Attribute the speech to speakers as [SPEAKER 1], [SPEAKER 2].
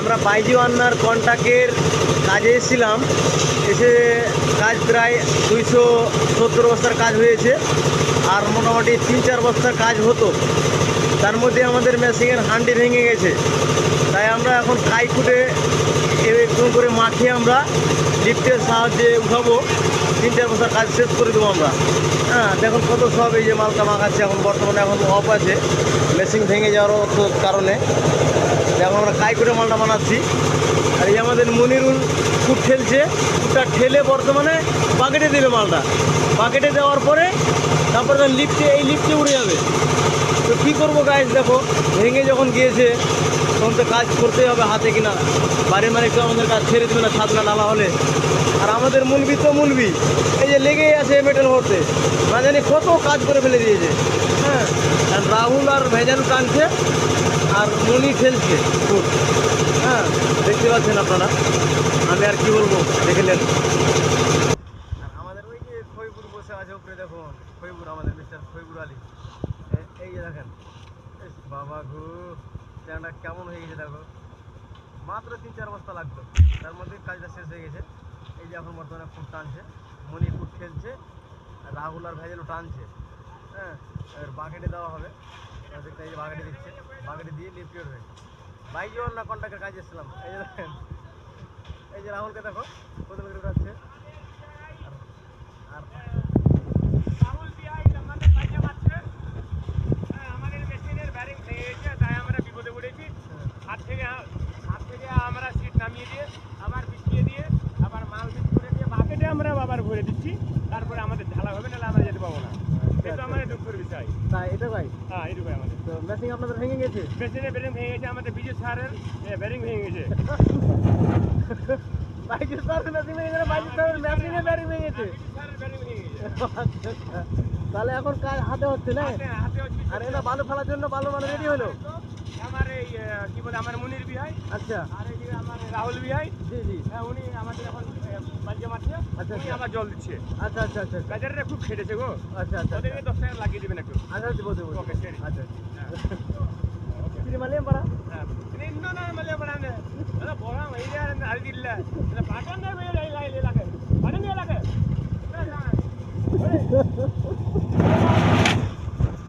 [SPEAKER 1] আমরা বাইজি ওয়ান্নার কন্ট্রাক্টের কাজে এসেছিলাম, এসে কাজ প্রায় 270 বস্তার কাজ হয়েছে, আর মোটামুটি 3-4 বস্তার কাজ হতো। তার মধ্যে আমাদের মেশিনের হান্ডি ভেঙে গেছে, তাই আমরা এখন কাই খুঁটে একদম করে মাখিয়ে আমরা লিফটের সাহায্যে উঠাবো, 3-4 বস্তার কাজ শেষ করে দেবো আমরা। হ্যাঁ, দেখুন কত সব এই যে মালটা মাখাচ্ছে, এখন বর্তমানে এখন অফ আছে মেশিন ভেঙে যাওয়ার কারণে। এখন আমরা কাই করে মালটা বানাচ্ছি। আর এই আমাদের মনিরুল খুঁট ঠেলছে, খুঁটটা ঠেলে বর্তমানে বাকেটে দেবে মালটা। বাকেটে দেওয়ার পরে তারপরে এই লিফটে উড়ে যাবে। তো কী করবো গাইজ, দেখো ভেঙে যখন গিয়েছে তখন তো কাজ করতেই হবে হাতে কিনা, বাড়ির মালিক তো আমাদের কাজ ছেড়ে দেবে না ছাদনা নালা হলে। আর আমাদের মুলবি তো মুলবি, এই যে লেগেই আছে মেটেল ভরতে, না জানি কত কাজ করে ফেলে দিয়েছে। হ্যাঁ, আর রাহুল আর ভেজাল টানছে আর মনি ঠেলছে খুব। হ্যাঁ, দেখতে পাচ্ছেন আপনারা, আমি আর কি বলবো, দেখলেন। আমাদের ওই যে খইপুর বসে আছে উপরে, দেখুন খইপুর, আমাদের মিস্টার খইপুর আলী, এই যে দেখেন। বাবা গো, ট্যাংটা কেমন হয়ে গেছে দেখো, মাত্র 3-4 বস্তা লাগতো, তার মধ্যে কাজটা শেষ হয়ে গেছে। এই যে এখন বর্তমানে ফুট টানছে, মনি ফুট খেলছে, রাহুল আর ভেজালও টানছে। হ্যাঁ, এবার বাকেটে দেওয়া হবে, দেখতে এই যে বাকেটে দিচ্ছে, বাকেটে দিয়ে লিফট উঠবে। বাইজি ওয়ান্না কন্ট্রাক্টের কাজ এসেছিলাম। এই যে দেখেন, এই যে রাহুলকে দেখো কত করে উঠাচ্ছে। আর
[SPEAKER 2] রাহুল বিআই আমাদের কাজে মারছে। আমাদের মেশিনের ব্যারিং ভেঙে গেছে, তাই আমরা বিপদে পড়েছি। হাত থেকে আমরা সিট নামিয়ে দিয়ে আবার বিছিয়ে দিয়ে আবার মাল বিক্রি করে দিয়ে বাকেটে আমরা আবার ভরে দিচ্ছি। তারপরে আমাদের ঢালা হবে, নাহলে আমরা যেতে পাবো না। এটা আমাদের দুঃখের বিষয়।
[SPEAKER 1] তাই এটা ভাই,
[SPEAKER 2] হ্যাঁ, এইটুকুই আমাদের।
[SPEAKER 1] তো মেশিন আপনাদের ভেঙে গেছে?
[SPEAKER 2] মেশিনের ব্যারিং ভেঙে গেছে, আমাদের বিজয় স্যারের ব্যারিং ভেঙে গেছে।
[SPEAKER 1] বাইজি স্যারের মেশিন ভেঙে গেছে, বাইজি স্যারের মেশিনের ব্যারিং ভেঙে গেছে।
[SPEAKER 2] স্যারের ব্যারিং ভেঙে গেছে।
[SPEAKER 1] আচ্ছা, তাহলে এখন কাজ হাতে হচ্ছে না?
[SPEAKER 2] হাতে হচ্ছে।
[SPEAKER 1] আর এটা বালু ফেলার জন্য বালু মানে রেডি হলো?
[SPEAKER 2] আমার এই কি বলে, আমার মুনির বিহাই।
[SPEAKER 1] আচ্ছা,
[SPEAKER 2] আর এই যে আমার রাহুল বিহাই।
[SPEAKER 1] জি জি,
[SPEAKER 2] হ্যাঁ, উনি আমাদের এখন বাজে মারছে।
[SPEAKER 1] আচ্ছা,
[SPEAKER 2] উনি আবার জল দিচ্ছে।
[SPEAKER 1] আচ্ছা আচ্ছা আচ্ছা
[SPEAKER 2] বাজারে খুব খেটেছে গো।
[SPEAKER 1] আচ্ছা আচ্ছা
[SPEAKER 2] ওদেরকে 10 টাকা লাগিয়ে দেবেন একটু।
[SPEAKER 1] আচ্ছা, দেবো দেবো।
[SPEAKER 2] ওকে, সরি।
[SPEAKER 1] আচ্ছা,
[SPEAKER 2] ওকে।
[SPEAKER 1] তিরি মালিয়াম পাড়া।
[SPEAKER 2] হ্যাঁ, ইন্ন না মালে বানানে। আরে বড় মাইরা আর দিল্লা। এটা পাটান না মেয়ে লাগে। পাটান নিয়ে লাগে।